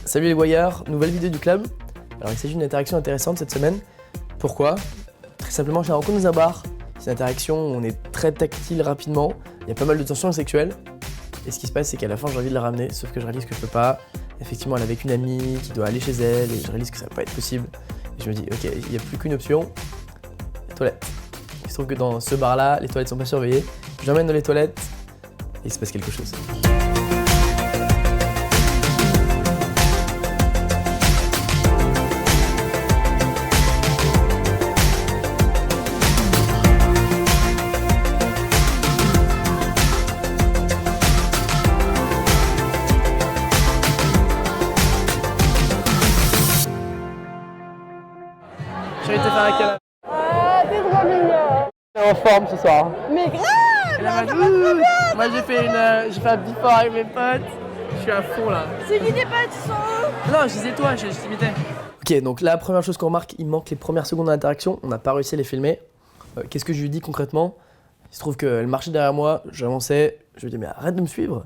Salut les voyeurs, nouvelle vidéo du club. Alors il s'agit d'une interaction intéressante cette semaine. Pourquoi? Très simplement, je suis à la rencontre dans un bar. C'est une interaction où on est très tactile rapidement. Il y a pas mal de tensions sexuelles. Et ce qui se passe, c'est qu'à la fin, j'ai envie de la ramener, sauf que je réalise que je peux pas. Effectivement, elle est avec une amie qui doit aller chez elle et je réalise que ça va pas être possible. Et je me dis, ok, il n'y a plus qu'une option, les toilettes. Il se trouve que dans ce bar-là, les toilettes sont pas surveillées. Je l'emmène dans les toilettes et il se passe quelque chose. J'ai envie de te faire un câlin. Ah, t'es trop mignon. T'es en forme ce soir. Mais grave, Et là, ça va trop bien. moi j'ai fait un before avec mes potes. Je suis à fond là. C'est qui tes potes, ils sont où? Non, je disais toi, je t'imitais. Ok, donc la première chose qu'on remarque, il manque les premières secondes d'interaction. On n'a pas réussi à les filmer. Qu'est-ce que je lui dis concrètement? Il se trouve qu'elle marchait derrière moi, j'avançais. Je lui dis mais arrête de me suivre.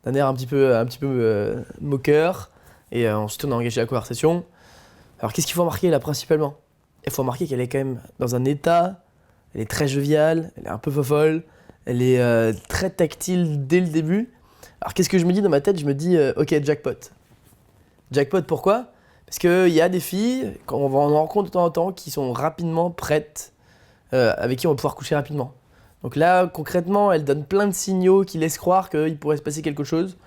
D'un air un petit peu moqueur. Et ensuite on a engagé la conversation. Alors qu'est-ce qu'il faut remarquer là principalement? Il faut remarquer qu'elle est quand même dans un état, elle est très joviale, elle est un peu fofolle, elle est très tactile dès le début. Alors qu'est-ce que je me dis dans ma tête? Je me dis ok, jackpot. Jackpot pourquoi? Parce qu'il y a des filles, quand on en rencontre de temps en temps, qui sont rapidement prêtes, avec qui on va pouvoir coucher rapidement. Donc là, concrètement, elle donne plein de signaux qui laissent croire qu'il pourrait se passer quelque chose.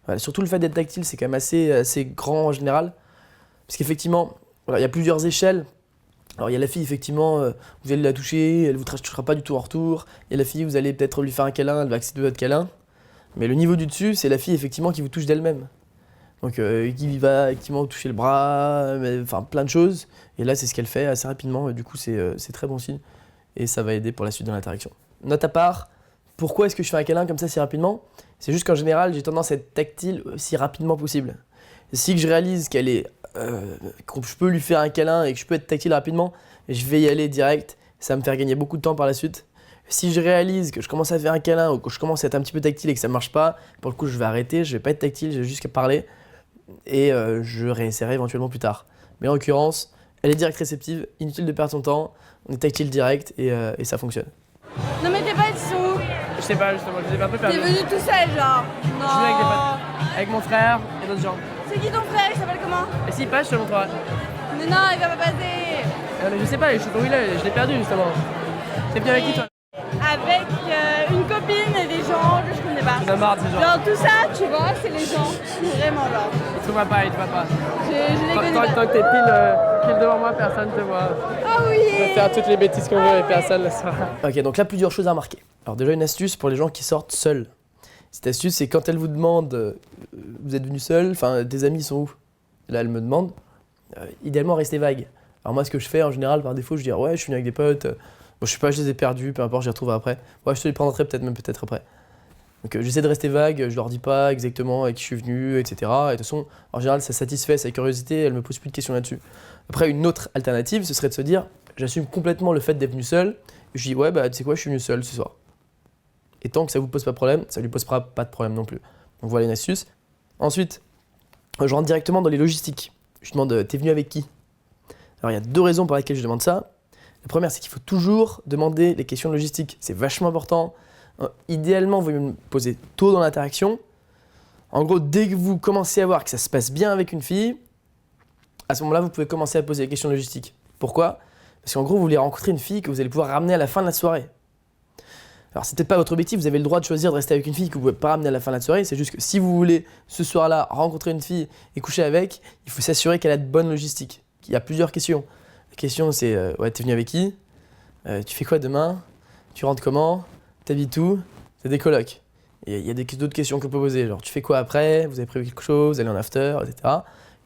Voilà, surtout le fait d'être tactile, c'est quand même assez grand en général. Parce qu'effectivement, voilà, il y a plusieurs échelles. Alors il y a la fille, effectivement, vous allez la toucher, elle ne vous touchera pas du tout en retour. Il y a la fille, vous allez peut-être lui faire un câlin, elle va accepter votre câlin. Mais le niveau du dessus, c'est la fille, effectivement, qui vous touche d'elle-même. Donc qui va effectivement vous toucher le bras, enfin plein de choses. Et là, c'est ce qu'elle fait assez rapidement, et du coup, c'est très bon signe. Et ça va aider pour la suite de l'interaction. Note à part, pourquoi est-ce que je fais un câlin comme ça si rapidement? C'est juste qu'en général, j'ai tendance à être tactile aussi rapidement possible. Si je réalise qu'elle est que je peux lui faire un câlin et que je peux être tactile rapidement, je vais y aller direct, ça va me faire gagner beaucoup de temps par la suite. Si je réalise que je commence à faire un câlin ou que je commence à être un petit peu tactile et que ça marche pas, pour le coup je vais arrêter, je vais pas être tactile, je vais juste parler et je réessayerai éventuellement plus tard. Mais en l'occurrence, elle est direct réceptive, inutile de perdre son temps, on est tactile direct et ça fonctionne. Non mais tes potes, ils sont où? Je sais pas justement, je les ai un peu T'es perdus. venu tout seul, genre? Non. Je suis avec des potes, avec mon frère et d'autres gens. C'est qui ton frère? Il s'appelle comment? Et s'il passe, je te le montrerai. Mais non, il va pas passer. Mais je sais pas, je sais pas où il est, je l'ai perdu justement. T'es bien avec qui toi? Avec une copine et des gens que je connais pas. J'en ai marre de ces gens. Genre tout ça, tu vois, c'est les gens. Vraiment genre. Il te voit pas, il te voit pas. Je les connais Tant pas. que t'es pile devant moi, personne te voit. Ah On va oui. faire toutes les bêtises qu'on veut et personne ne le saura. Ok, donc là, plusieurs choses à remarquer. Alors déjà, une astuce pour les gens qui sortent seuls. Cette astuce, c'est quand elle vous demande vous êtes venu seul, enfin, tes amis sont où? Là, elle me demande. Idéalement, restez vague. Alors moi, ce que je fais en général, par défaut, je dis ouais, je suis venu avec des potes. Bon, je sais pas, je les ai perdus, peu importe, je les retrouverai après. Ouais, je te les prendrai peut-être après. Donc j'essaie de rester vague, je leur dis pas exactement avec qui je suis venu, etc. Et de toute façon, en général, ça satisfait sa curiosité, elle me pose plus de questions là-dessus. Après, une autre alternative, ce serait de se dire, j'assume complètement le fait d'être venu seul. Je dis ouais, bah tu sais quoi, je suis venu seul ce soir. Et tant que ça vous pose pas de problème, ça lui posera pas de problème non plus. Donc voilà une astuce. Ensuite, je rentre directement dans les logistiques. Je demande, t'es venu avec qui? Alors il y a deux raisons pour lesquelles je demande ça. La première, c'est qu'il faut toujours demander les questions logistiques. C'est vachement important. Idéalement, vous me posez tôt dans l'interaction. En gros, dès que vous commencez à voir que ça se passe bien avec une fille, à ce moment-là, vous pouvez commencer à poser les questions logistiques. Pourquoi? Parce qu'en gros, vous voulez rencontrer une fille que vous allez pouvoir ramener à la fin de la soirée. Alors, c'est peut-être pas votre objectif, vous avez le droit de choisir de rester avec une fille que vous ne pouvez pas ramener à la fin de la soirée. C'est juste que si vous voulez, ce soir-là, rencontrer une fille et coucher avec, il faut s'assurer qu'elle a de bonnes logistiques. Il y a plusieurs questions. La question, c'est ouais, t'es venu avec qui? Tu fais quoi demain? Tu rentres comment? T'habites où? T'as des colocs? Et il y a d'autres questions qu'on peut poser, genre tu fais quoi après? Vous avez prévu quelque chose? Vous allez en after, etc.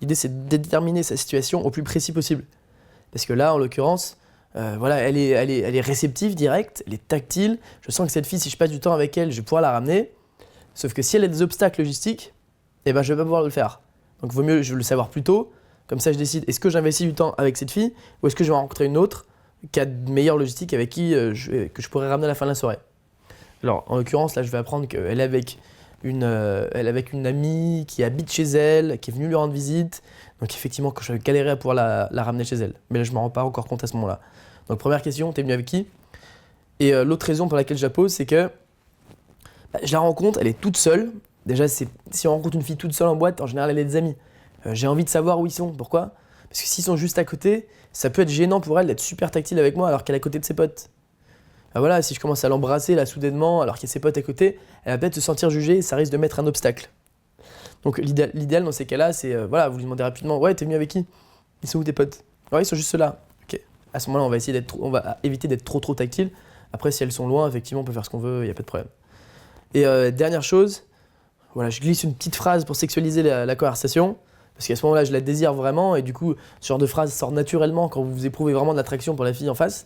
L'idée, c'est de déterminer sa situation au plus précis possible. Parce que là, en l'occurrence, voilà, elle est réceptive, directe, elle est tactile. Je sens que cette fille, si je passe du temps avec elle, je vais pouvoir la ramener. Sauf que si elle a des obstacles logistiques, eh ben, je ne vais pas pouvoir le faire. Donc il vaut mieux je veux le savoir plus tôt. Comme ça, je décide, est-ce que j'investis du temps avec cette fille ou est-ce que je vais rencontrer une autre qui a de meilleures logistiques avec qui que je pourrais ramener à la fin de la soirée. Alors, en l'occurrence, là, je vais apprendre qu'elle est avec elle est avec une amie qui habite chez elle, qui est venue lui rendre visite. Donc effectivement, quand je galérais à pouvoir la ramener chez elle. Mais là, je ne me rends pas encore compte à ce moment-là. Donc première question, t'es venu avec qui? Et l'autre raison pour laquelle je la pose, c'est que je la rencontre, elle est toute seule. Déjà, si on rencontre une fille toute seule en boîte, en général, elle a des amis. J'ai envie de savoir où ils sont. Pourquoi? Parce que s'ils sont juste à côté, ça peut être gênant pour elle d'être super tactile avec moi alors qu'elle est à côté de ses potes. Ah voilà, si je commence à l'embrasser là soudainement alors qu'il y a ses potes à côté, elle va peut-être se sentir jugée et ça risque de mettre un obstacle. Donc l'idéal dans ces cas-là, c'est voilà, vous lui demandez rapidement, ouais, t'es venu avec qui? Ils sont où tes potes? Ouais, ils sont juste là. Ok. À ce moment-là, on va éviter d'être trop tactile. Après, si elles sont loin, effectivement, on peut faire ce qu'on veut, il n'y a pas de problème. Et dernière chose, voilà, je glisse une petite phrase pour sexualiser la conversation. Parce qu'à ce moment-là, je la désire vraiment et du coup, ce genre de phrase sort naturellement quand vous éprouvez vraiment de l'attraction pour la fille en face.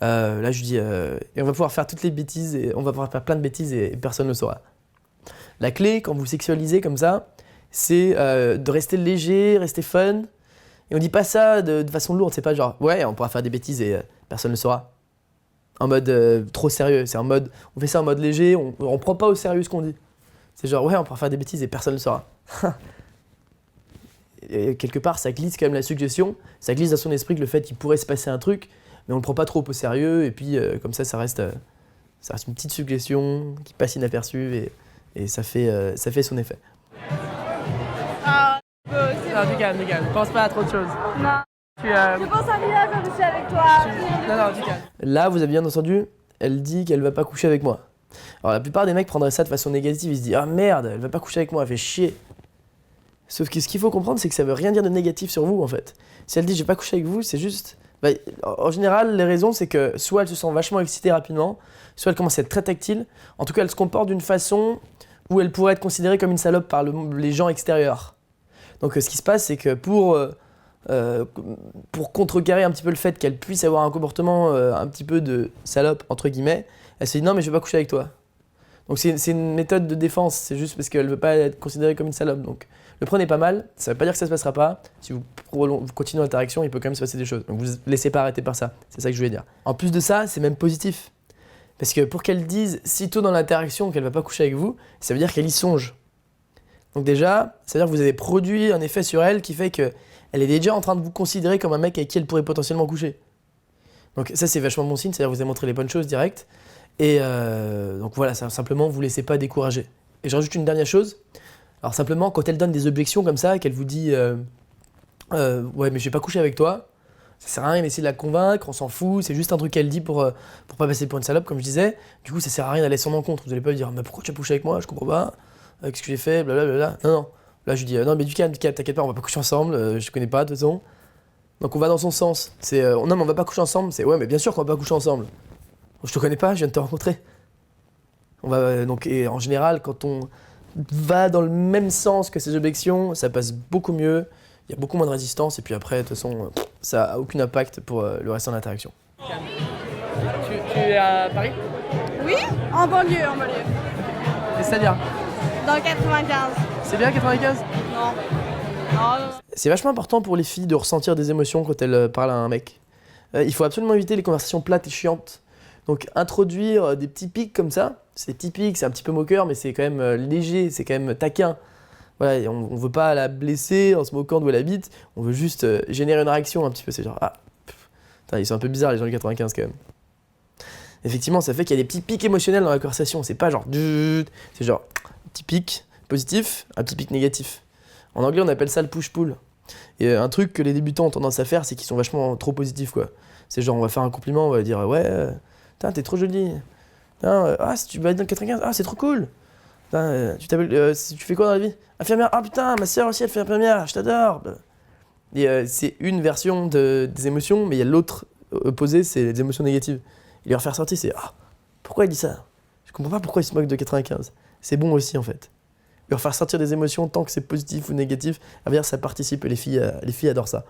Là, je dis, et on va pouvoir faire toutes les bêtises, et on va pouvoir faire plein de bêtises et personne ne le saura. La clé, quand vous sexualisez comme ça, c'est de rester léger, rester fun. Et on dit pas ça de façon lourde, c'est pas genre, ouais, on pourra faire des bêtises et personne ne le saura. En mode trop sérieux, c'est en mode, on fait ça en mode léger, on prend pas au sérieux ce qu'on dit. C'est genre, ouais, on pourra faire des bêtises et personne ne le saura. Et quelque part, ça glisse quand même la suggestion, ça glisse dans son esprit que le fait qu'il pourrait se passer un truc, mais on le prend pas trop au sérieux, et puis comme ça reste une petite suggestion qui passe inaperçue, et ça fait son effet. Ah, c'est Non, bon. du calme, pense pas à trop de choses. Non. Je pense à rien quand je suis avec toi. Non, du calme. Là, vous avez bien entendu, elle dit qu'elle va pas coucher avec moi. Alors la plupart des mecs prendraient ça de façon négative, ils se disent « Ah merde, elle va pas coucher avec moi, elle fait chier ». Sauf que ce qu'il faut comprendre, c'est que ça veut rien dire de négatif sur vous en fait. Si elle dit « Je vais pas coucher avec vous », c'est juste... Bah, en général, les raisons, c'est que soit elle se sent vachement excitée rapidement, soit elle commence à être très tactile. En tout cas, elle se comporte d'une façon où elle pourrait être considérée comme une salope par les gens extérieurs. Donc ce qui se passe, c'est que pour contrecarrer un petit peu le fait qu'elle puisse avoir un comportement un petit peu de salope, entre guillemets, elle se dit « Non, mais je vais pas coucher avec toi ». Donc c'est une méthode de défense, c'est juste parce qu'elle veut pas être considérée comme une salope. Donc le prenez pas mal, ça veut pas dire que ça se passera pas. Si vous continuez l'interaction, il peut quand même se passer des choses. Donc vous laissez pas arrêter par ça, c'est ça que je voulais dire. En plus de ça, c'est même positif. Parce que pour qu'elle dise si tôt dans l'interaction qu'elle va pas coucher avec vous, ça veut dire qu'elle y songe. Donc déjà, ça veut dire que vous avez produit un effet sur elle qui fait qu'elle est déjà en train de vous considérer comme un mec avec qui elle pourrait potentiellement coucher. Donc ça c'est vachement bon signe, c'est-à-dire que vous avez montré les bonnes choses direct. Et donc voilà, simplement vous laissez pas décourager. Et je rajoute une dernière chose. Alors simplement, quand elle donne des objections comme ça, qu'elle vous dit ouais mais je vais pas coucher avec toi, ça sert à rien d'essayer de la convaincre, on s'en fout, c'est juste un truc qu'elle dit pour pas passer pour une salope comme je disais. Du coup ça sert à rien d'aller à son encontre, vous allez pas lui dire mais pourquoi tu as couché avec moi, je comprends pas, qu'est-ce que j'ai fait, blablabla. Non, là je lui dis non mais du calme, t'inquiète pas, on va pas coucher ensemble, je te connais pas de toute façon. Donc on va dans son sens, c'est non mais on va pas coucher ensemble, c'est ouais mais bien sûr qu'on va pas coucher ensemble. Je te connais pas, je viens de te rencontrer. On va donc et en général quand on va dans le même sens que ces objections, ça passe beaucoup mieux, il y a beaucoup moins de résistance et puis après de toute façon ça a aucun impact pour le restant de l'interaction. Tu es à Paris? Oui, en banlieue. Et c'est-à-dire? Dans le 95. C'est bien 95? Non. Non. C'est vachement important pour les filles de ressentir des émotions quand elles parlent à un mec. Il faut absolument éviter les conversations plates et chiantes. Donc introduire des petits pics comme ça, c'est typique, c'est un petit peu moqueur, mais c'est quand même léger, c'est quand même taquin. Voilà, et on veut pas la blesser en se moquant d'où elle habite, on veut juste générer une réaction un petit peu. C'est genre, ah, putain, ils sont un peu bizarres les gens du 95 quand même. Effectivement, ça fait qu'il y a des petits pics émotionnels dans la conversation, c'est pas genre, c'est genre un petit pic positif, un petit pic négatif. En anglais, on appelle ça le push-pull. Et un truc que les débutants ont tendance à faire, c'est qu'ils sont vachement trop positifs, quoi. C'est genre, on va faire un compliment, on va dire, ouais, t'es trop jolie. Ah, si tu vas être dans le 95, ah, c'est trop cool. Tu fais quoi dans la vie? Infirmière, ah putain, ma soeur aussi, elle fait infirmière, je t'adore. Et c'est une version des émotions, mais il y a l'autre opposé, c'est les émotions négatives. Et leur faire sortir, c'est, ah, pourquoi il dit ça? Je comprends pas pourquoi il se moque de 95. C'est bon aussi, en fait. Leur faire sortir des émotions, tant que c'est positif ou négatif, à dire ça participe, et les filles adorent ça.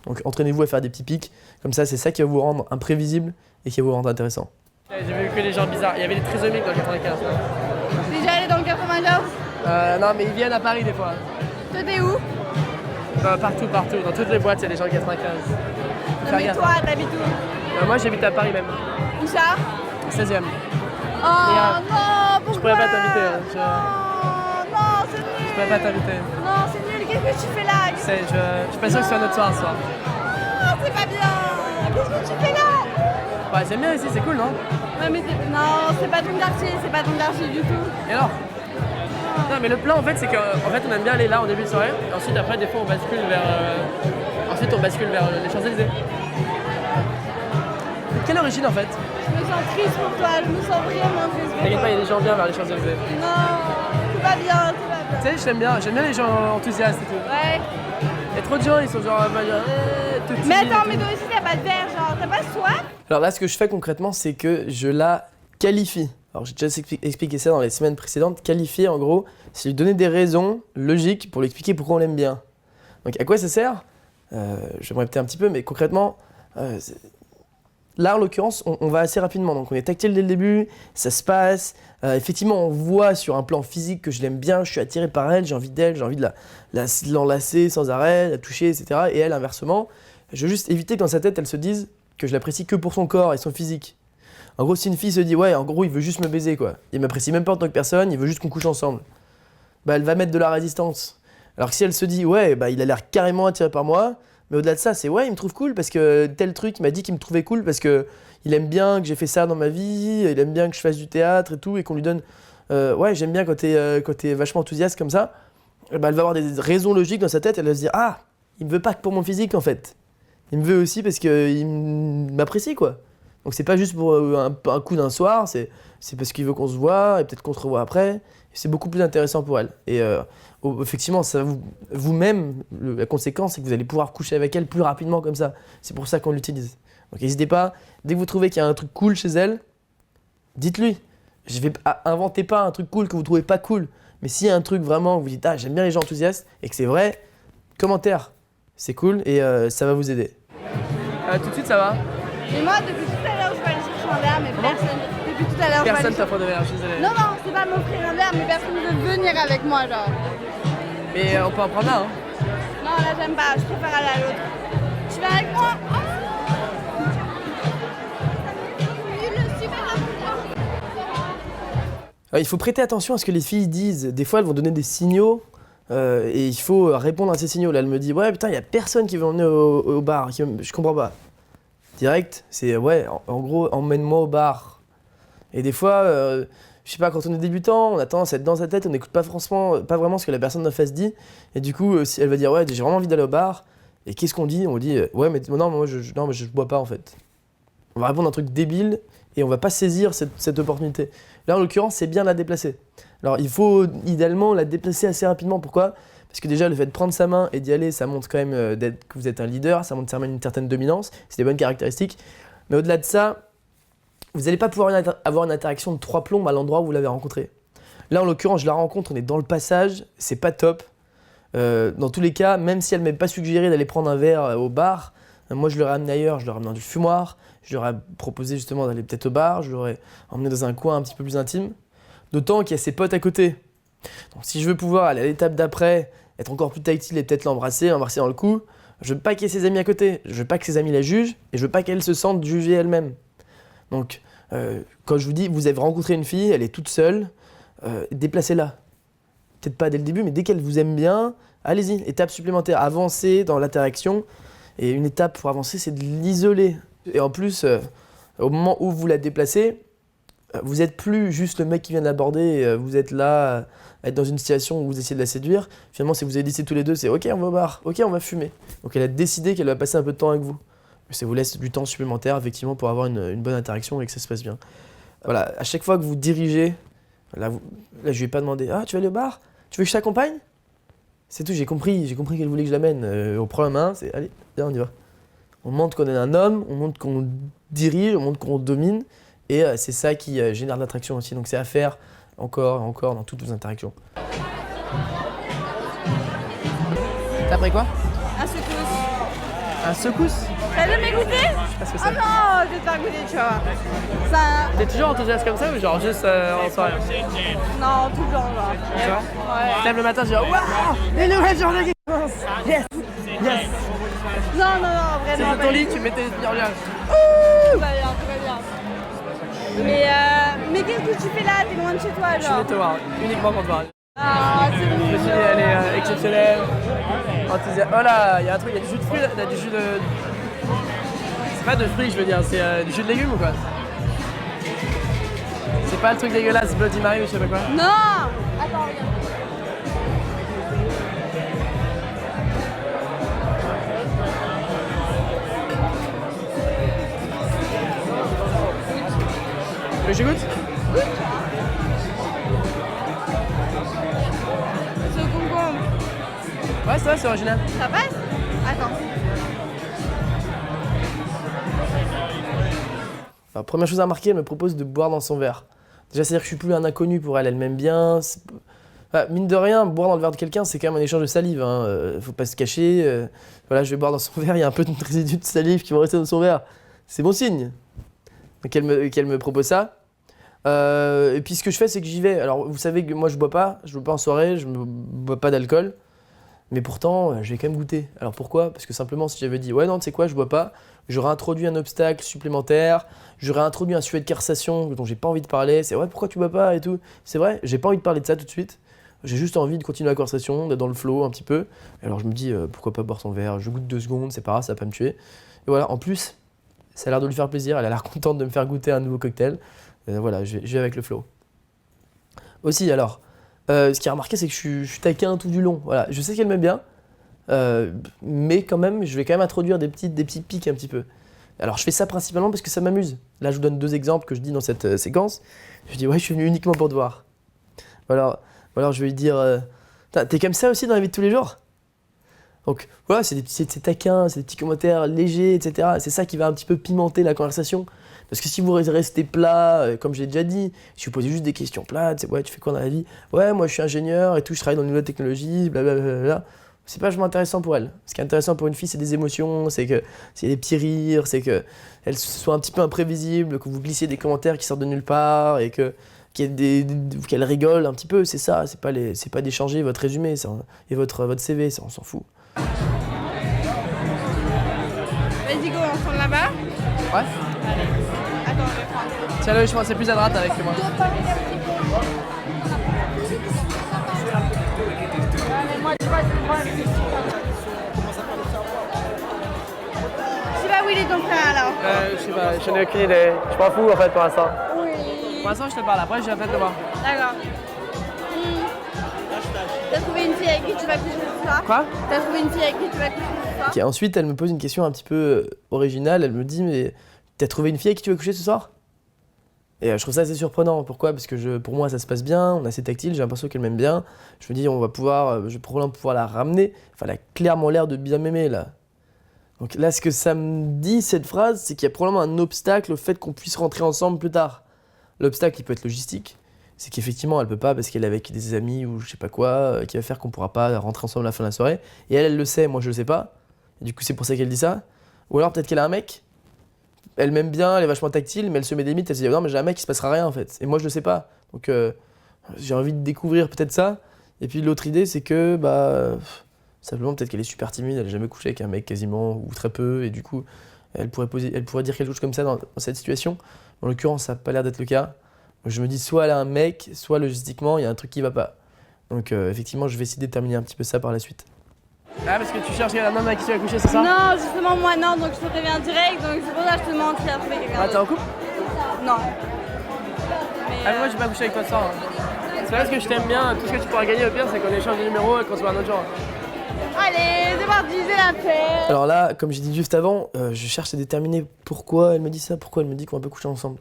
Donc entraînez-vous à faire des petits pics, comme ça c'est ça qui va vous rendre imprévisible et qui va vous rendre intéressant. J'ai vu que les gens bizarres, il y avait des trisomiques dans le 95. T'es déjà allé dans le 95? Non mais ils viennent à Paris des fois. Toi t'es où? Partout, dans toutes les boîtes il y a des gens du 95. Non mais toi t'habites où? Moi j'habite à Paris même. Où ça? 16e. Oh non, pourquoi? Je pourrais pas t'inviter. je pourrais pas t'inviter. Non, c'est nul, qu'est-ce que tu fais là? Je suis pas sûr que ce soit notre soir ce soir. Non, c'est pas bien. Qu'est-ce que tu fais là? Ouais, c'est bien ici, c'est cool, non? Ouais, mais non, c'est pas ton quartier, c'est pas ton quartier du tout. Et alors? Non, mais le plan en fait, c'est qu'en fait, on aime bien aller là en début de soirée. Et ensuite, après, des fois, on bascule vers. Ensuite, on bascule vers les Champs-Élysées. Quelle origine en fait? Je me sens triste pour toi, je me sens vraiment triste pour T'inquiète toi. pas, il y a des gens bien vers les Champs-Élysées. Non, tout va bien, tout va bien. Tu sais, j'aime bien les gens enthousiastes et tout. Ouais. Il y a trop de gens, ils sont genre. Tout Mais timides et attends, tout. mais toi aussi t'as pas de verre, genre, t'as pas soif? Alors là, ce que je fais concrètement, c'est que je la qualifie. Alors j'ai déjà expliqué ça dans les semaines précédentes. Qualifier, en gros, c'est lui donner des raisons logiques pour lui expliquer pourquoi on l'aime bien. Donc à quoi ça sert? Je vais me répéter un petit peu, mais concrètement, là en l'occurrence, on va assez rapidement. Donc on est tactile dès le début, ça se passe. Effectivement, on voit sur un plan physique que je l'aime bien, je suis attiré par elle, j'ai envie d'elle, j'ai envie de l'enlacer sans arrêt, la toucher, etc. Et elle, inversement, je veux juste éviter que dans sa tête, elle se dise que je l'apprécie que pour son corps et son physique. En gros, si une fille se dit, ouais, en gros, il veut juste me baiser, quoi. Il m'apprécie même pas en tant que personne, il veut juste qu'on couche ensemble. Bah, elle va mettre de la résistance. Alors que si elle se dit, ouais, bah, il a l'air carrément attiré par moi, mais au-delà de ça, c'est, ouais, il me trouve cool parce que tel truc, il m'a dit qu'il me trouvait cool parce que il aime bien que j'ai fait ça dans ma vie, il aime bien que je fasse du théâtre et tout, et qu'on lui donne, ouais, j'aime bien quand t'es vachement enthousiaste comme ça. Bah, elle va avoir des raisons logiques dans sa tête, elle va se dire, ah, il me veut pas que pour mon physique, en fait. Il me veut aussi parce qu'il m'apprécie, quoi. Donc c'est pas juste pour un coup d'un soir, c'est parce qu'il veut qu'on se voit et peut-être qu'on se revoit après. C'est beaucoup plus intéressant pour elle. Et effectivement, ça vous-même, la conséquence, c'est que vous allez pouvoir coucher avec elle plus rapidement comme ça. C'est pour ça qu'on l'utilise. Donc n'hésitez pas, dès que vous trouvez qu'il y a un truc cool chez elle, dites-lui. Inventez pas un truc cool que vous trouvez pas cool. Mais s'il y a un truc vraiment, vous dites, ah, j'aime bien les gens enthousiastes, et que c'est vrai, commentaire. C'est cool et ça va vous aider. Tout de suite, ça va? Et moi, depuis tout à l'heure, je vais aller chercher un verre, mais personne. Depuis tout à l'heure, je vais Personne aller t'offre de verre, je suis désolé. Non, non, c'est pas m'offrir un verre, mais personne ne veut venir avec moi, genre. Mais on peut en prendre un, hein? Non, là, j'aime pas, je préfère aller à l'autre. Tu vas avec moi? Il faut prêter attention à ce que les filles disent. Des fois, elles vont donner des signaux et il faut répondre à ces signaux. Là, elle me dit, ouais, putain, il y a personne qui veut emmener au bar. Je comprends pas. Direct, c'est, ouais, en gros, emmène-moi au bar. Et des fois, je sais pas, quand on est débutant, on a tendance à être dans sa tête, on n'écoute pas vraiment ce que la personne en face dit. Et du coup, si elle va dire, ouais, j'ai vraiment envie d'aller au bar. Et qu'est-ce qu'on dit? On dit, ouais, mais non, moi, je bois pas en fait. On va répondre à un truc débile et on va pas saisir cette opportunité. Là, en l'occurrence, c'est bien de la déplacer. Alors, il faut idéalement la déplacer assez rapidement. Pourquoi? Parce que déjà, le fait de prendre sa main et d'y aller, ça montre quand même que vous êtes un leader, ça montre une certaine dominance, c'est des bonnes caractéristiques. Mais au-delà de ça, vous n'allez pas pouvoir avoir une interaction de 3 plombes à l'endroit où vous l'avez rencontrée. Là, en l'occurrence, je la rencontre, on est dans le passage, c'est pas top. Dans tous les cas, même si elle ne m'avait pas suggéré d'aller prendre un verre au bar, moi je l'aurais amené ailleurs, je l'aurais amené dans du fumoir, je leur ai proposé justement d'aller peut-être au bar, je l'aurais emmené dans un coin un petit peu plus intime. D'autant qu'il y a ses potes à côté. Donc si je veux pouvoir aller à l'étape d'après, être encore plus tactile et peut-être l'embrasser dans le cou, je veux pas qu'il y ait ses amis à côté, je veux pas que ses amis la jugent et je veux pas qu'elle se sente jugée elle-même. Donc quand je vous dis, vous avez rencontré une fille, elle est toute seule, déplacez-la. Peut-être pas dès le début, mais dès qu'elle vous aime bien, allez-y, étape supplémentaire, avancez dans l'interaction. Et une étape pour avancer, c'est de l'isoler. Et en plus, au moment où vous la déplacez, vous n'êtes plus juste le mec qui vient de l'aborder, vous êtes là à être dans une situation où vous essayez de la séduire. Finalement, si vous avez décidé tous les deux, c'est ok, on va au bar, ok, on va fumer. Donc elle a décidé qu'elle va passer un peu de temps avec vous. Mais ça vous laisse du temps supplémentaire, effectivement, pour avoir une bonne interaction et que ça se passe bien. Voilà, à chaque fois que vous dirigez, là je lui ai pas demandé, ah, tu vas aller au bar? Tu veux que je t'accompagne? C'est tout, j'ai compris qu'elle voulait que je l'amène. Au problème 1, c'est allez, viens, on y va. On montre qu'on est un homme, on montre qu'on dirige, on montre qu'on domine, et c'est ça qui génère de l'attraction aussi. Donc c'est à faire encore et encore dans toutes vos interactions. T'as pris quoi? Un secousse. Un secousse? T'as jamais goûté? Je sais pas ce que Oh c'est. non, je vais te faire goûter, tu vois. Ça... T'es toujours enthousiaste comme ça ou genre juste en soirée? Non, tout le temps, genre. Tu vois? Ouais. Tu te lèves le matin, tu dis waouh! Les nouvelles journées qui commencent! Yes! Yes! Non, C'est vraiment. dans ton lit, tu mets tes bien. Tout va bien, tout va bien. Mais qu'est-ce que tu fais là? T'es loin de chez toi, Je genre. vais te voir, uniquement pour te voir. Ah, c'est Je me suis dit, elle est exceptionnelle. Enthousiaste. Oh là, il y a un truc, il y a du jus de fruits, il y a du jus de... C'est pas de fruits, je veux dire, c'est du jus de légumes ou quoi? C'est pas le truc dégueulasse, Bloody Mary ou je sais pas quoi? Non. Attends, regarde. Mais je goûte? Ce concombre, Ouais, ça va, c'est original. ça passe? Attends. Alors, première chose à remarquer, elle me propose de boire dans son verre. Déjà, c'est-à-dire que je suis plus un inconnu pour elle, elle m'aime bien. Mine de rien, boire dans le verre de quelqu'un, c'est quand même un échange de salive. Faut pas se cacher. Voilà, je vais boire dans son verre, il y a un peu de résidu de salive qui va rester dans son verre. C'est bon signe. Donc qu'elle me propose ça. Et puis ce que je fais, c'est que j'y vais. Alors vous savez que moi je bois pas en soirée, je ne bois pas d'alcool. Mais pourtant, je vais quand même goûter. Alors pourquoi? Parce que simplement, si j'avais dit, ouais, non, tu sais quoi, je bois pas, j'aurais introduit un obstacle supplémentaire, j'aurais introduit un sujet de conversation dont j'ai pas envie de parler. C'est ouais, pourquoi tu bois pas et tout. C'est vrai, j'ai pas envie de parler de ça tout de suite. J'ai juste envie de continuer la conversation, d'être dans le flow un petit peu. Alors je me dis, pourquoi pas boire son verre, je goûte 2 secondes, c'est pas grave, ça va pas me tuer. Et voilà, en plus, ça a l'air de lui faire plaisir, elle a l'air contente de me faire goûter un nouveau cocktail. Voilà, je vais avec le flow. Aussi, alors, ce qui a remarqué, c'est que je suis taquin tout du long. Voilà, je sais qu'elle m'aime bien, mais quand même, je vais quand même introduire des petits pics un petit peu. Alors, je fais ça principalement parce que ça m'amuse. Là, je vous donne 2 exemples que je dis dans cette séquence. Je dis, ouais, je suis venu uniquement pour te voir. Ou alors, je vais lui dire, t'es comme ça aussi dans la vie de tous les jours? Donc voilà, c'est taquin, c'est des petits commentaires légers, etc. C'est ça qui va un petit peu pimenter la conversation. Parce que si vous restez plat, comme j'ai déjà dit, si vous posez juste des questions plates, c'est ouais, tu fais quoi dans la vie? Ouais, moi je suis ingénieur et tout, je travaille dans une nouvelle technologie, blablabla. C'est pas vachement intéressant pour elle. Ce qui est intéressant pour une fille, c'est des émotions, c'est des petits rires, c'est qu'elle soit un petit peu imprévisible, que vous glissiez des commentaires qui sortent de nulle part et qu'elle rigole un petit peu. C'est ça, c'est pas d'échanger votre résumé et votre CV, ça on s'en fout. Vas-y, go, on tourne là-bas. Ouais. Allez. Attends, je vais prendre. Tiens-le, je pense que c'est plus à droite avec moi. Je sais pas où il est ton frère alors. Je sais pas, j'en ai aucune idée. Je m'en fous en fait pour l'instant. Oui. Pour l'instant, je te parle. Après, j'ai la fête de voir. D'accord. T'as trouvé une fille avec qui tu vas coucher ce soir? Quoi? T'as trouvé une fille avec qui tu vas coucher ce soir? Et ensuite, elle me pose une question un petit peu originale. Elle me dit, mais t'as trouvé une fille avec qui tu veux coucher ce soir? Et je trouve ça assez surprenant. Pourquoi? Parce que pour moi, ça se passe bien, on est assez tactile, j'ai l'impression qu'elle m'aime bien. Je me dis, je vais probablement pouvoir la ramener. Enfin, elle a clairement l'air de bien m'aimer, là. Donc là, ce que ça me dit, cette phrase, c'est qu'il y a probablement un obstacle au fait qu'on puisse rentrer ensemble plus tard. L'obstacle, il peut être logistique. C'est qu'effectivement, elle peut pas parce qu'elle est avec des amis ou je sais pas quoi, qui va faire qu'on pourra pas rentrer ensemble à la fin de la soirée. Et elle le sait, moi je le sais pas. Et du coup, c'est pour ça qu'elle dit ça. Ou alors peut-être qu'elle a un mec. Elle m'aime bien, elle est vachement tactile, mais elle se met des limites. Elle se dit non, mais j'ai un mec, il se passera rien en fait. Et moi, je le sais pas. Donc j'ai envie de découvrir peut-être ça. Et puis l'autre idée, c'est que simplement peut-être qu'elle est super timide, elle a jamais couché avec un mec quasiment ou très peu, et du coup, elle pourrait dire quelque chose comme ça dans cette situation. En l'occurrence, ça n'a pas l'air d'être le cas. Je me dis soit elle a un mec, soit logistiquement il y a un truc qui va pas. Donc effectivement je vais essayer de déterminer un petit peu ça par la suite. Ah, parce que tu cherches un homme avec qui tu vas coucher, c'est ça? Non, justement moi non, donc je te préviens direct, donc c'est pour ça que je te demande si t'as trouvé quelqu'un Ah, t'es d'autre. en couple? Non. Ah, mais moi j'ai pas couché avec toi ce soir. C'est pas parce que je t'aime bien, tout ce que tu pourras gagner au pire c'est qu'on échange des numéros et qu'on se voit un autre jour. Allez, c'est parti, c'est la fête. Alors là, comme j'ai dit juste avant, je cherche à déterminer pourquoi elle me dit ça, pourquoi elle me dit qu'on va pas coucher ensemble.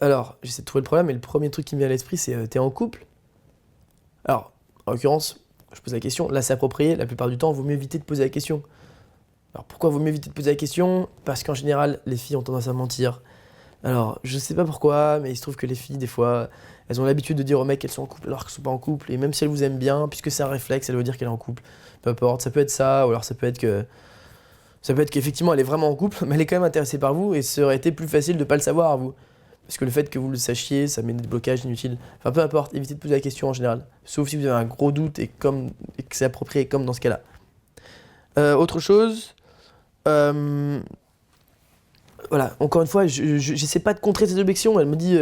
Alors, j'essaie de trouver le problème, et le premier truc qui me vient à l'esprit, c'est t'es en couple? Alors, en l'occurrence, je pose la question, là c'est approprié, la plupart du temps, il vaut mieux éviter de poser la question. Alors pourquoi vaut mieux éviter de poser la question? Parce qu'en général, les filles ont tendance à mentir. Alors, je sais pas pourquoi, mais il se trouve que les filles, des fois, elles ont l'habitude de dire aux mecs qu'elles sont en couple alors qu'elles sont pas en couple, et même si elles vous aiment bien, puisque c'est un réflexe, elle veut dire qu'elle est en couple. Peu importe, ça peut être ça, ou alors ça peut être qu'effectivement elle est vraiment en couple, mais elle est quand même intéressée par vous, et ça aurait été plus facile de pas le savoir à vous. Parce que le fait que vous le sachiez, ça met des blocages inutiles. Enfin, peu importe, évitez de poser la question en général. Sauf si vous avez un gros doute et que c'est approprié, comme dans ce cas-là. Autre chose, voilà, encore une fois, j'essaie pas de contrer cette objection. Elle me dit,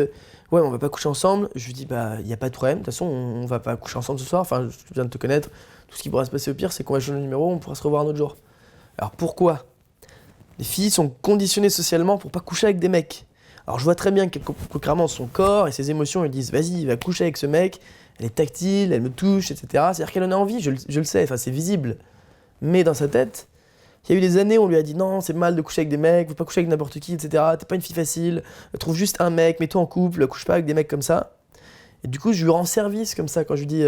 ouais, on va pas coucher ensemble. Je lui dis, bah, il y a pas de problème. De toute façon, on va pas coucher ensemble ce soir. Enfin, je viens de te connaître. Tout ce qui pourra se passer au pire, c'est qu'on va changer de numéro, on pourra se revoir un autre jour. Alors pourquoi? Les filles sont conditionnées socialement pour pas coucher avec des mecs. Alors je vois très bien que concrètement son corps et ses émotions lui disent, vas-y, va coucher avec ce mec. Elle est tactile, elle me touche, etc. C'est-à-dire qu'elle en a envie, je le sais, enfin c'est visible. Mais dans sa tête, il y a eu des années où on lui a dit non, c'est mal de coucher avec des mecs, faut pas coucher avec n'importe qui, etc. T'es pas une fille facile, trouve juste un mec, mets-toi en couple, couche pas avec des mecs comme ça. Et du coup, je lui rends service comme ça quand je lui dis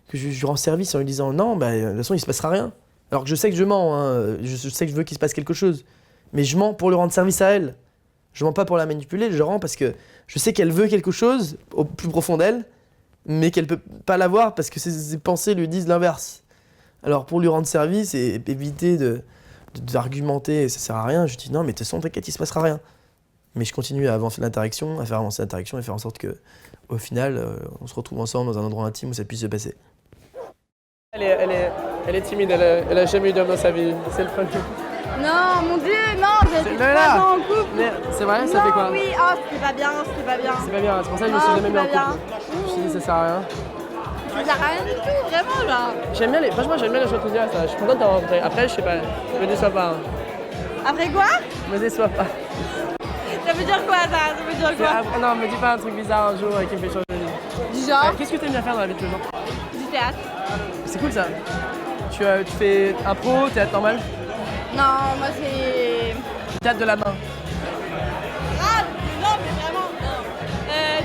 que je lui rends service en lui disant non, bah, de toute façon, il se passera rien. Alors que je sais que je mens, hein, je sais que je veux qu'il se passe quelque chose. Mais je mens pour lui rendre service à elle. Je mens pas pour la manipuler, je rends parce que je sais qu'elle veut quelque chose au plus profond d'elle, mais qu'elle peut pas l'avoir parce que ses pensées lui disent l'inverse. Alors pour lui rendre service et éviter d'argumenter, ça sert à rien, je dis non mais de toute façon t'inquiète, il se passera rien. Mais je continue à avancer l'interaction, à faire avancer l'interaction et faire en sorte que au final on se retrouve ensemble dans un endroit intime où ça puisse se passer. Elle est timide, elle a jamais eu d'homme dans sa vie, c'est le premier. Non, mon Dieu, non, j'ai été 3 ans en couple. Mais c'est vrai, ça fait quoi? Oui, c'était pas bien, c'était pas bien. C'est pas bien, c'est pour ça que je me suis jamais mis en couple. Je me suis dit ça sert à rien. Ça sert à rien du tout, vraiment, genre. Franchement j'aime bien les gens enthousiastes, je suis content de t'avoir rencontré. Après, je sais pas, me déçois pas. Hein. Après quoi? Me déçois pas. Ça veut dire quoi, ça? Ça veut dire quoi? Non, me dis pas un truc bizarre un jour qui me fait changer de vie. Du genre? Qu'est-ce que t'aimes bien faire dans la vie de tous les jours? Du théâtre. C'est cool ça. Tu fais impro, théâtre normal? Non, moi c'est... Théâtre de la main. Ah, non, mais vraiment, non.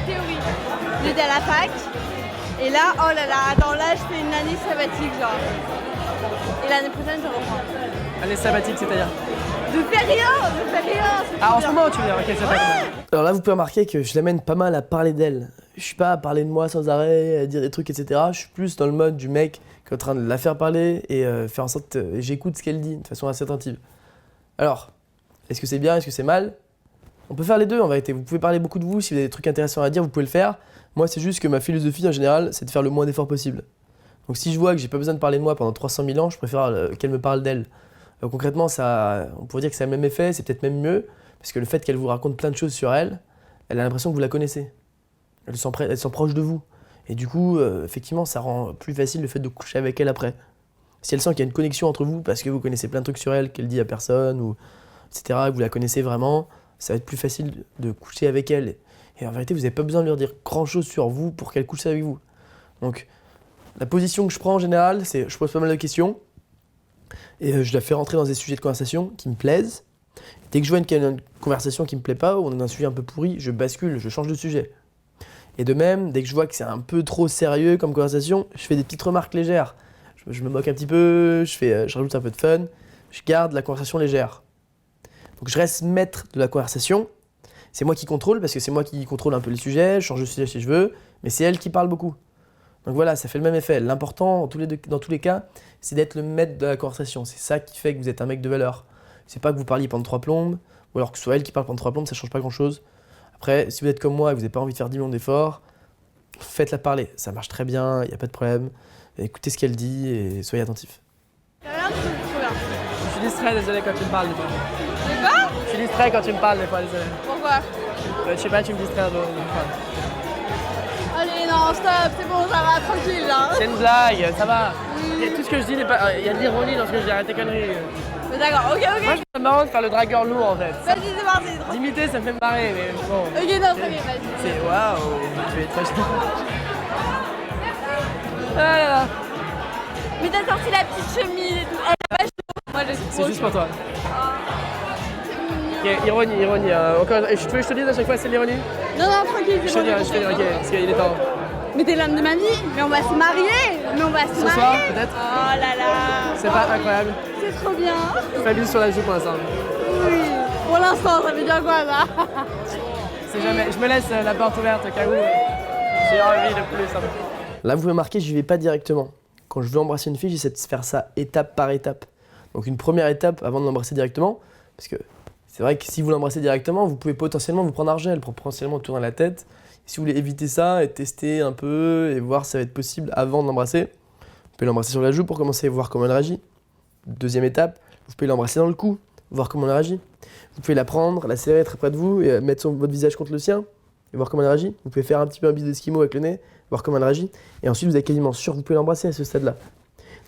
Théorie. J'étais à la fac, et là, oh là là, attends, là, je fais une année sabbatique, genre. Et l'année prochaine, je reprends. Année sabbatique, c'est-à-dire? De faire rien, c'est Ah, trop en ce bien. moment, tu veux dire, ok, c'est pas grave. Alors là vous pouvez remarquer que je l'amène pas mal à parler d'elle. Je suis pas à parler de moi sans arrêt, à dire des trucs, etc. Je suis plus dans le mode du mec qui est en train de la faire parler et faire en sorte que j'écoute ce qu'elle dit de façon assez attentive. Alors, est-ce que c'est bien, est-ce que c'est mal? On peut faire les deux en vérité. Vous pouvez parler beaucoup de vous, si vous avez des trucs intéressants à dire, vous pouvez le faire. Moi, c'est juste que ma philosophie en général, c'est de faire le moins d'efforts possible. Donc si je vois que j'ai pas besoin de parler de moi pendant 300 000 ans, je préfère qu'elle me parle d'elle. Concrètement, on pourrait dire que c'est le même effet, c'est peut-être même mieux, parce que le fait qu'elle vous raconte plein de choses sur elle, elle a l'impression que vous la connaissez. Elle sent proche de vous. Et du coup, effectivement, ça rend plus facile le fait de coucher avec elle après. Si elle sent qu'il y a une connexion entre vous, parce que vous connaissez plein de trucs sur elle qu'elle dit à personne, ou etc., que vous la connaissez vraiment, ça va être plus facile de coucher avec elle. Et en vérité, vous n'avez pas besoin de lui dire grand-chose sur vous pour qu'elle couche avec vous. Donc, la position que je prends en général, c'est je pose pas mal de questions, et je la fais rentrer dans des sujets de conversation qui me plaisent. Dès que je vois une conversation qui me plaît pas, ou on est dans un sujet un peu pourri, je bascule, je change de sujet. Et de même, dès que je vois que c'est un peu trop sérieux comme conversation, je fais des petites remarques légères. Je me moque un petit peu, je rajoute un peu de fun, je garde la conversation légère. Donc je reste maître de la conversation, c'est moi qui contrôle, parce que c'est moi qui contrôle un peu les sujets, je change de sujet si je veux, mais c'est elle qui parle beaucoup. Donc voilà, ça fait le même effet. L'important, dans tous les cas, c'est d'être le maître de la conversation. C'est ça qui fait que vous êtes un mec de valeur. C'est pas que vous parliez pendant 3 plombes, ou alors que ce soit elle qui parle pendant 3 plombes, ça change pas grand-chose. Après, si vous êtes comme moi et que vous n'avez pas envie de faire 10 millions d'efforts, faites-la parler. Ça marche très bien, il n'y a pas de problème. Écoutez ce qu'elle dit et soyez attentifs. T'as l'air de trop bien. Je suis distrait, désolé, quand tu me parles des fois. C'est quoi? Je suis distrait quand tu me parles des fois, désolé. Pourquoi? Je sais pas, tu me distrais un peu. Allez, non, stop, c'est bon, ça va, tranquille, là. C'est une blague, ça va. Et tout ce que je dis, il y a de l'ironie dans ce que je dis, arrête tes conneries. Mais d'accord, ok. Moi, je trouve marrant de faire le dragueur lourd en fait. Vas-y, c'est parti. D'imiter, ça me fait marrer, mais bon. Ok, non, très bien, vas-y. C'est waouh, je vais être très chiant. Ah là là. Mais t'as sorti la petite chemise et tout. Elle a pas chaud. Moi, je suis C'est juste pour toi. C'est Ok, ironie. Encore, tu veux que je te dise à chaque fois c'est l'ironie? Non, tranquille, c'est bon. Je te dis, ok, parce qu'il est temps. Mais t'es l'homme de ma vie. Mais on va se marier. Ce soir, peut-être? Oh là là. C'est pas incroyable? C'est trop bien. Je fais bise sur la joue pour l'instant. Oui. Pour l'instant, ça veut dire quoi, ça? C'est jamais. Je me laisse la porte ouverte au cas où j'ai envie de plus. Hein. Là, vous pouvez remarquer, je vais pas directement. Quand je veux embrasser une fille, j'essaie de faire ça étape par étape. Donc une première étape avant de l'embrasser directement, parce que c'est vrai que si vous l'embrassez directement, vous pouvez potentiellement vous prendre un gel, potentiellement tourner la tête. Si vous voulez éviter ça et tester un peu et voir si ça va être possible avant de l'embrasser, vous pouvez l'embrasser sur la joue pour commencer à voir comment elle réagit. Deuxième étape, vous pouvez l'embrasser dans le cou, voir comment elle réagit. Vous pouvez la prendre, la serrer très près de vous et mettre votre visage contre le sien et voir comment elle réagit. Vous pouvez faire un petit peu un bise d'esquimau avec le nez, voir comment elle réagit. Et ensuite, vous êtes quasiment sûr que vous pouvez l'embrasser à ce stade-là.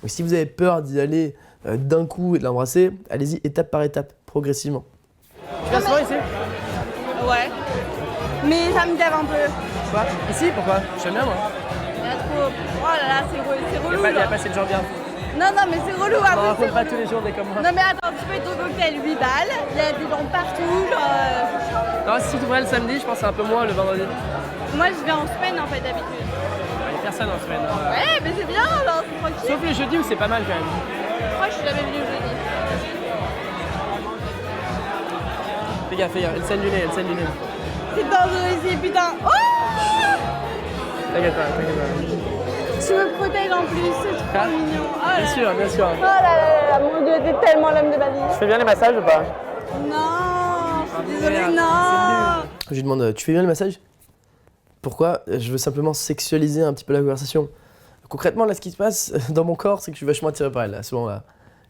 Donc si vous avez peur d'y aller d'un coup et de l'embrasser, allez-y étape par étape, progressivement. Tu viens souvent ici? Ouais. Mais ça me gave un peu. Quoi? Ici? Pourquoi? J'aime bien moi. Il y a trop. Oh là là, c'est relou. Il y a là. pas assez de gens bien. Non, mais c'est relou. On Ah, en oui, rencontre c'est pas relou. tous les jours des comme moi. Non, mais attends, tu fais ton cocktail 8 balles. Il y a des gens partout. C'est chiant. Non, si tu ouvrais le samedi, je pense que c'est un peu moins le vendredi. Moi, je vais en semaine en fait d'habitude. Il y a personne en semaine. Ouais, mais c'est bien, genre, c'est tranquille. Sauf les jeudis où c'est pas mal quand même. Moi, je suis jamais venue jeudi. Fais gaffe, elle saigne du nez, elle saigne du nez. C'est dangereux ici, putain. Oh! T'inquiète pas. Tu me protèges en plus, c'est trop Ah, mignon. Oh là Bien sûr. Oh là là, mon dieu, t'es tellement l'homme de ma vie. Tu fais bien les massages ou pas? Non, je suis désolée, merde, non. Je lui demande, tu fais bien le massage? Pourquoi? Je veux simplement sexualiser un petit peu la conversation. Concrètement, là, ce qui se passe dans mon corps, c'est que je suis vachement attiré par elle, à ce moment-là.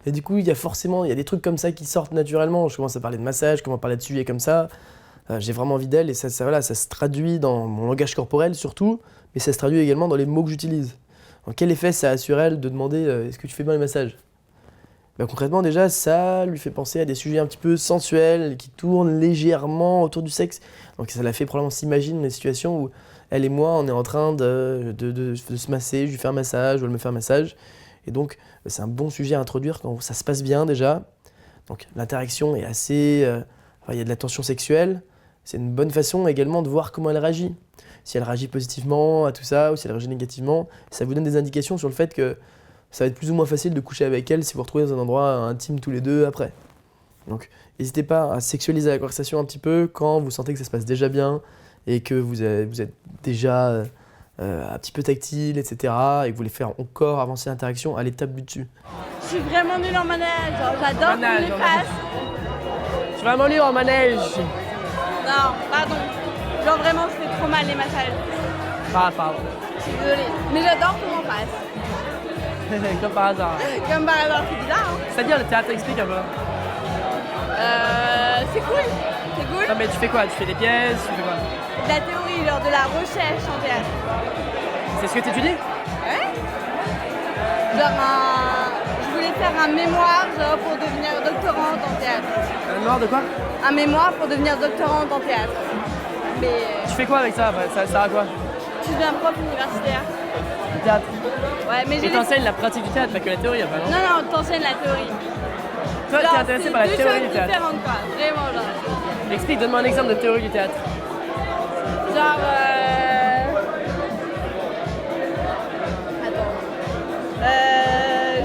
Et du coup, il y a des trucs comme ça qui sortent naturellement. Je commence à parler de massage, je commence à parler de sujets comme ça. J'ai vraiment envie d'elle et ça se traduit dans mon langage corporel surtout, mais ça se traduit également dans les mots que j'utilise. Donc, quel effet ça a sur elle de demander est-ce que tu fais bien les massages? Concrètement, déjà, ça lui fait penser à des sujets un petit peu sensuels qui tournent légèrement autour du sexe. Donc ça la fait probablement s'imaginer dans des situations où elle et moi, on est en train de se masser, je lui fais un massage, ou elle me fait un massage. Et donc, c'est un bon sujet à introduire quand ça se passe bien déjà. Donc l'interaction est assez... il y a de la tension sexuelle. C'est une bonne façon également de voir comment elle réagit. Si elle réagit positivement à tout ça ou si elle réagit négativement, ça vous donne des indications sur le fait que ça va être plus ou moins facile de coucher avec elle si vous vous retrouvez dans un endroit intime tous les deux après. Donc n'hésitez pas à sexualiser la conversation un petit peu quand vous sentez que ça se passe déjà bien et que vous êtes déjà un petit peu tactile, etc. et que vous voulez faire encore avancer l'interaction à l'étape du dessus. Je suis vraiment nulle en manège, genre, j'adore qu'on me les fasse. Je suis vraiment libre en manège. Non, pardon. Genre vraiment, je fais trop mal les massages. Pardon. Je suis désolée. Mais j'adore qu'on m'en fasse. Comme par hasard. Comme par hasard, c'est bizarre, hein. C'est-à-dire le théâtre, explique un peu. C'est cool. C'est cool. Non mais tu fais quoi? Tu fais des pièces? Tu fais quoi? De la théorie, genre de la recherche en théâtre. C'est ce que tu étudies? Ouais. Genre je voulais faire un mémoire genre pour devenir doctorante en théâtre. Un mémoire de quoi? Un mémoire pour devenir doctorante en théâtre. Mais Tu fais quoi avec ça après? Ça sert à quoi? je suis un prof universitaire. Le théâtre. Ouais, mais Et j'ai t'enseignes la pratique du théâtre, pas que la théorie après, non? Non, t'enseignes la théorie. Toi, t'es Genre, intéressé c'est par la deux théorie choses du théâtre. différentes, quoi. Vraiment, genre. Explique, donne-moi un exemple de théorie du théâtre. Genre, Attends.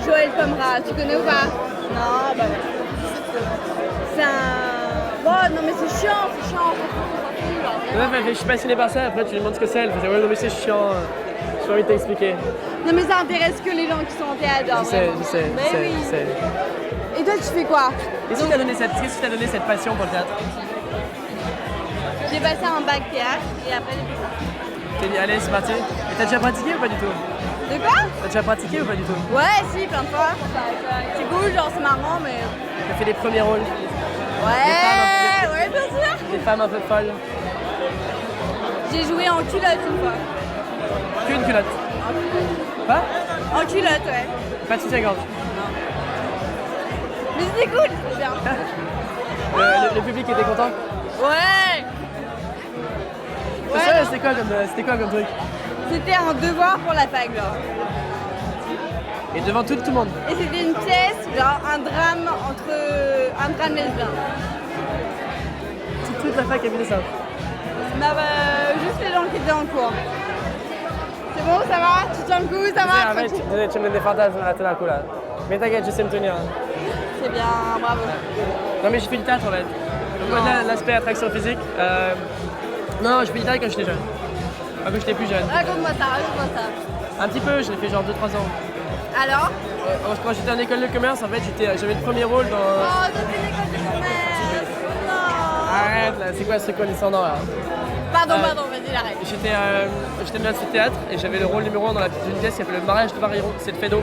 Joël Pomera, tu connais ou pas? Non, bah ouais. C'est un... Bon, non mais c'est chiant, c'est chiant. La meuf, elle fait, je suis passionné par ça, après tu lui demandes ce que c'est, elle fait ouais, non mais c'est chiant, j'ai pas envie de t'expliquer. Non mais ça intéresse que les gens qui sont en théâtre, genre, vraiment. Je sais. Et toi, tu fais quoi? Qu'est-ce qui t'a donné cette passion pour le théâtre? J'ai passé un bac théâtre et après j'ai fait ça. T'es dit, allez, c'est parti. Et t'as déjà pratiqué ou pas du tout? De quoi? T'as déjà pratiqué ou pas du tout? Ouais, si, plein de fois. C'est cool, genre c'est marrant, mais... T'as fait des premiers rôles? Ouais, bien sûr. Des femmes un peu folles? J'ai joué en culotte une fois. Qu'une culotte? Quoi? En culotte, ouais. Pas de soutien-gorge? Mais c'était cool, c'était bien. Le public était content? Ouais. C'est ça, c'était quoi comme truc? C'était un devoir pour la fac, genre. Et devant tout le monde? Et c'était une pièce, genre un drame lesbien. Toute la fac a vu ça? Juste les gens qui étaient en cours. C'est bon, ça va? Tu tiens le coup, ça va? Arrête, tu me donnes des fantasmes là, tout d'un coup là. Mais t'inquiète, je sais me tenir. C'est bien, bravo. Non mais j'ai fait du théâtre en fait. Donc moi, l'aspect attraction physique. Non, j'ai fait du théâtre quand j'étais jeune. Quand j'étais plus jeune. Raconte-moi ça. Un petit peu, je l'ai fait genre 2-3 ans. Alors? Quand j'étais en école de commerce, en fait, j'avais le premier rôle dans... Oh, t'as fait une école de commerce. Non. Arrête là, c'est quoi ce condescendant là? Pardon, vas-y, arrête. J'étais dans ce théâtre et j'avais le rôle numéro 1 dans d'une pièce qui s'appelle Le mariage de Barillon, c'est le Fédo.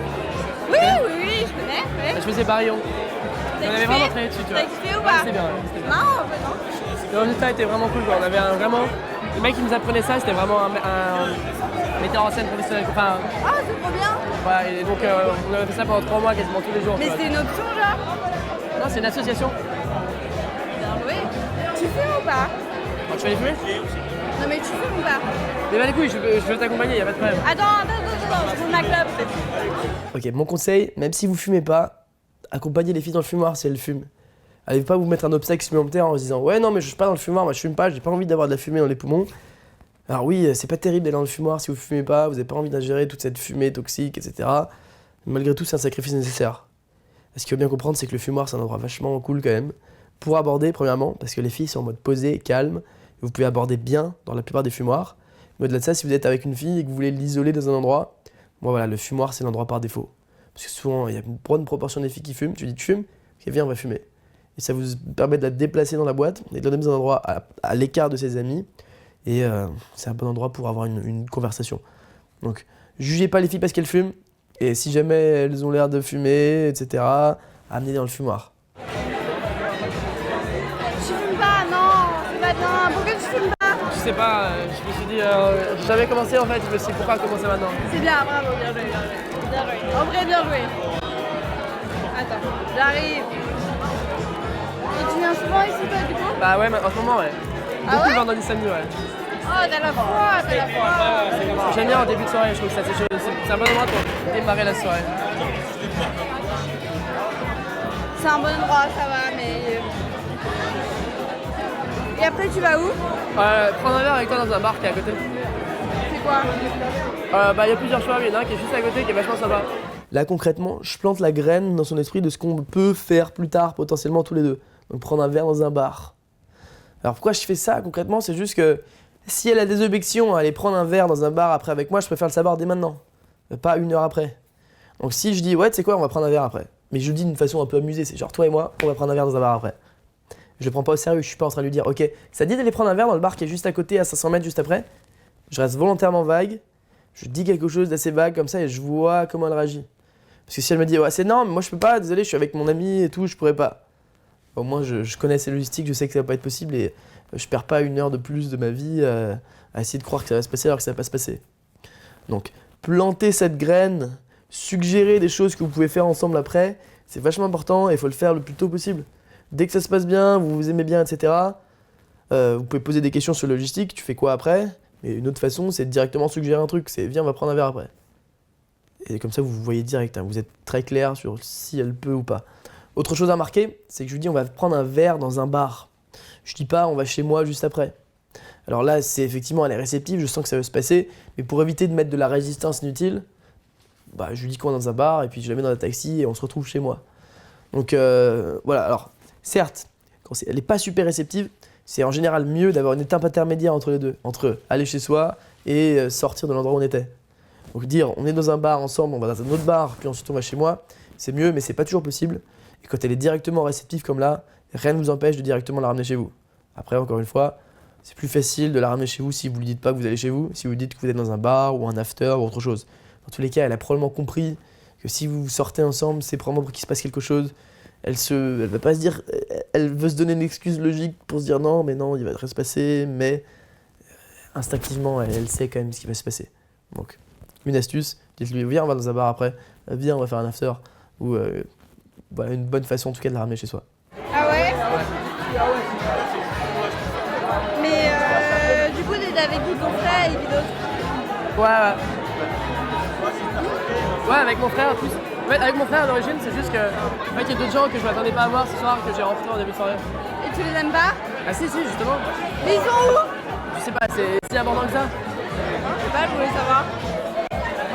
Oui, je connais. Ouais. Je faisais Barillon. T'as On avait kiffé? vraiment travaillé dessus, tu vois. T'as kiffé ou Ouais, pas? c'était bien. Non, un peu non. Le résultat était vraiment cool quoi. On avait vraiment Le mec qui nous apprenait ça, c'était vraiment un metteur en scène professionnel. Enfin, Ah, c'est trop bien. voilà, et donc on avait fait ça pendant 3 mois quasiment tous les jours. Mais tu vois. c'était une option, genre. Non, c'est une association. Bien joué. Tu fumes ou pas? Alors, tu vas les fumer? Non, mais tu fumes ou pas? Mais bah, les couilles, je veux t'accompagner, y'a pas de problème. Attends, je fume ma clope. Ok, mon conseil, même si vous fumez pas, accompagnez les filles dans le fumoir si elles fument. Allez pas vous mettre un obstacle supplémentaire en se disant ouais non mais je suis pas dans le fumoir, moi je fume pas, j'ai pas envie d'avoir de la fumée dans les poumons. Alors oui, c'est pas terrible d'aller dans le fumoir si vous fumez pas, vous avez pas envie d'ingérer toute cette fumée toxique, etc. Mais malgré tout, c'est un sacrifice nécessaire. Ce qu'il faut bien comprendre, c'est que le fumoir c'est un endroit vachement cool quand même. Pour aborder, premièrement, parce que les filles sont en mode posé, calme, et vous pouvez aborder bien dans la plupart des fumoirs. Mais au-delà de ça, si vous êtes avec une fille et que vous voulez l'isoler dans un endroit, bon voilà, le fumoir c'est l'endroit par défaut. Parce que souvent, il y a une bonne proportion des filles qui fument, tu dis tu fumes, ok viens on va fumer. Et ça vous permet de la déplacer dans la boîte et de la donner dans un endroit à l'écart de ses amis. Et c'est un bon endroit pour avoir une conversation. Donc, jugez pas les filles parce qu'elles fument. Et si jamais elles ont l'air de fumer, etc., amenez-les dans le fumoir. Tu fumes pas, non, c'est pas bien. Pourquoi tu fumes pas? Je sais pas, je me suis dit, j'ai jamais commencé en fait, je me suis dit pourquoi commencer maintenant. C'est bien, bravo, bien joué, bien joué. Bien joué. En vrai, bien joué. Attends, j'arrive. Et tu viens souvent ici, toi, du coup? Bah ouais, en ce moment, ouais. Ah Beaucoup ouais le vendredi samedi, ouais. Oh, t'as la foi, t'as la foi. J'aime bien en début de soirée, je trouve que ça c'est un bon endroit pour démarrer la soirée. C'est un bon endroit, ça va, mais... Et après, tu vas où? Prendre un verre avec toi dans un bar qui est à côté. C'est quoi? Bah il y a plusieurs choix, mais il y en a un qui est juste à côté qui est vachement sympa. Là concrètement, je plante la graine dans son esprit de ce qu'on peut faire plus tard potentiellement tous les deux. Donc prendre un verre dans un bar. Alors pourquoi je fais ça concrètement? C'est juste que si elle a des objections à aller prendre un verre dans un bar après avec moi, je préfère le savoir dès maintenant, pas 1 heure après. Donc si je dis ouais tu sais quoi on va prendre un verre après, mais je le dis d'une façon un peu amusée, c'est genre toi et moi on va prendre un verre dans un bar après. Je le prends pas au sérieux, je suis pas en train de lui dire ok ça te dit d'aller prendre un verre dans le bar qui est juste à côté à 500 mètres juste après. Je reste volontairement vague, je dis quelque chose d'assez vague comme ça et je vois comment elle réagit. Parce que si elle me dit ouais c'est non mais moi je peux pas, désolé je suis avec mon ami et tout, je pourrais pas. Au moins je connais ces logistiques, je sais que ça va pas être possible et je perds pas 1 heure de plus de ma vie à essayer de croire que ça va se passer alors que ça va pas se passer. Donc planter cette graine, suggérer des choses que vous pouvez faire ensemble après, c'est vachement important et il faut le faire le plus tôt possible. Dès que ça se passe bien, vous vous aimez bien, etc., vous pouvez poser des questions sur la logistique, tu fais quoi après? Mais une autre façon, c'est de directement suggérer un truc, c'est viens, on va prendre un verre après. Et comme ça, vous voyez direct, hein, vous êtes très clair sur si elle peut ou pas. Autre chose à marquer, c'est que je lui dis on va prendre un verre dans un bar. Je dis pas on va chez moi juste après. Alors là, c'est effectivement, elle est réceptive, je sens que ça va se passer, mais pour éviter de mettre de la résistance inutile, bah, je lui dis qu'on est dans un bar et puis je la mets dans un taxi et on se retrouve chez moi. Donc voilà, alors certes, quand elle n'est pas super réceptive, c'est en général mieux d'avoir une étape intermédiaire entre les deux, entre aller chez soi et sortir de l'endroit où on était. Donc dire on est dans un bar ensemble, on va dans un autre bar, puis ensuite on va chez moi, c'est mieux, mais c'est pas toujours possible. Et quand elle est directement réceptive comme là, rien ne vous empêche de directement la ramener chez vous. Après, encore une fois, c'est plus facile de la ramener chez vous si vous ne lui dites pas que vous allez chez vous, si vous dites que vous êtes dans un bar ou un after ou autre chose. Dans tous les cas, elle a probablement compris que si vous sortez ensemble, c'est probablement pour qu'il se passe quelque chose. Elle va pas se dire, elle veut se donner une excuse logique pour se dire non, mais non, il va rien se passer, mais instinctivement, elle sait quand même ce qui va se passer. Donc, une astuce, dites-lui, viens, on va dans un bar après, viens, on va faire un after, ou voilà, une bonne façon en tout cas de la ramener chez soi. Ah ouais? Mais du coup, t'es avec qui ton frère et qui d'autre? Ouais. Ouais, avec mon frère en plus. En fait, avec mon frère d'origine, c'est juste que en fait, il y a d'autres gens que je m'attendais pas à voir ce soir que j'ai rencontrés en début de soirée. Et tu les aimes pas? Ah si, justement. Mais ils sont où? Je sais pas, c'est si abondant que ça. Je sais pas, je voulais savoir.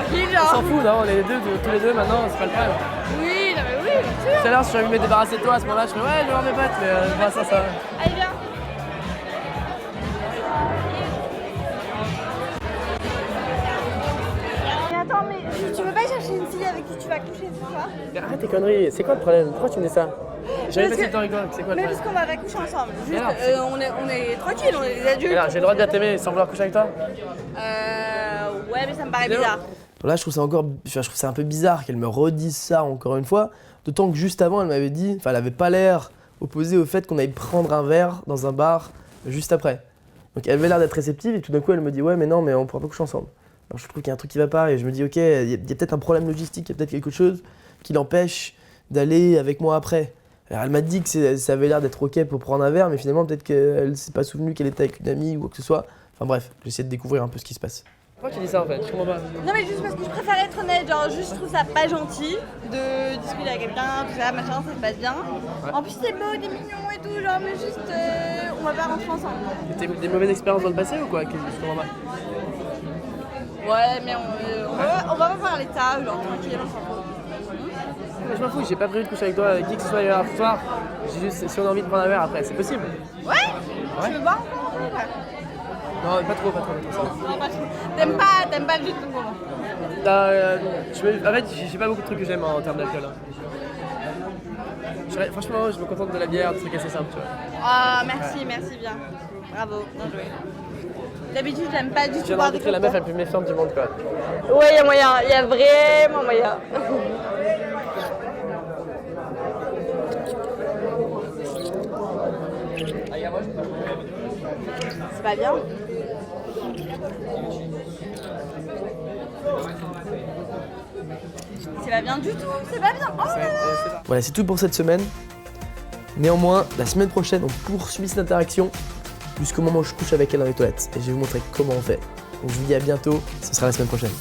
Tranquille, On genre. s'en fout, non, on est les deux, tous les deux maintenant, c'est pas le problème. Oui, non mais oui, bien sûr. Tout à l'heure, si j'avais envie de me débarrasser de toi à ce moment-là, je ferais ouais, je vais voir mes potes, mais pour l'instant, ça va. Allez, viens. Mais attends, mais tu veux pas chercher une fille avec qui tu vas coucher ce soir? Mais arrête tes conneries, c'est quoi le problème? Pourquoi tu me dis ça? J'avais Parce passé que- le temps avec toi, c'est quoi le Mais problème? parce qu'on va coucher ensemble. Juste, alors, on est tranquille, on est des adultes. Et là, j'ai le droit de bien t'aimer sans vouloir coucher avec toi? Ouais, mais ça me paraît Léo. bizarre. Là, je trouve ça un peu bizarre qu'elle me redise ça encore une fois, d'autant que juste avant, elle m'avait dit, enfin, elle avait pas l'air opposée au fait qu'on aille prendre un verre dans un bar juste après. Donc elle avait l'air d'être réceptive et tout d'un coup elle me dit ouais mais non mais on pourra pas coucher ensemble. Alors je trouve qu'il y a un truc qui va pas et je me dis ok, il y a peut-être un problème logistique, il y a peut-être quelque chose qui l'empêche d'aller avec moi après. Alors elle m'a dit que ça avait l'air d'être ok pour prendre un verre mais finalement peut-être qu'elle s'est pas souvenue qu'elle était avec une amie ou quoi que ce soit. Enfin bref, j'essaie de découvrir un peu ce qui se passe. Pourquoi tu dis ça en fait? Je comprends pas. Non mais juste parce que je préfère être honnête, genre juste je trouve ça pas gentil de discuter avec quelqu'un, tout ça, machin, ça se passe bien. Ouais. En plus c'est beau, des mignons et tout, genre mais juste on va pas rentrer ensemble. Des mauvaises expériences dans le passé ou quoi? Je comprends pas. Ouais mais on va pas parler de ça, genre tranquille, on s'en fout. Mais je m'en fous, j'ai pas prévu de coucher avec toi, qui que ce soit hier soir. J'ai juste si on a envie de prendre un verre après, c'est possible. Ouais. Tu veux boire encore un peu, ouais. Non, pas trop ça. Non pas trop. T'aimes pas le jus de ton moment. En fait, j'ai pas beaucoup de trucs que j'aime en termes d'alcool. Hein. Franchement, je me contente de la bière, des trucs assez simples, tu vois. Ah merci bien. Bravo, bien joué. D'habitude j'aime pas du Je tout viens de boire des rencontrer la meuf la cocktails. plus méfiante du monde, quoi. Ouais y'a moyen, y'a vraiment moyen. C'est pas bien. C'est pas bien du tout, c'est pas bien. Oh là là. Voilà, c'est tout pour cette semaine. Néanmoins, la semaine prochaine, on poursuit cette interaction jusqu'au moment où je couche avec elle dans les toilettes. Et je vais vous montrer comment on fait. Donc je vous dis à bientôt, ce sera la semaine prochaine.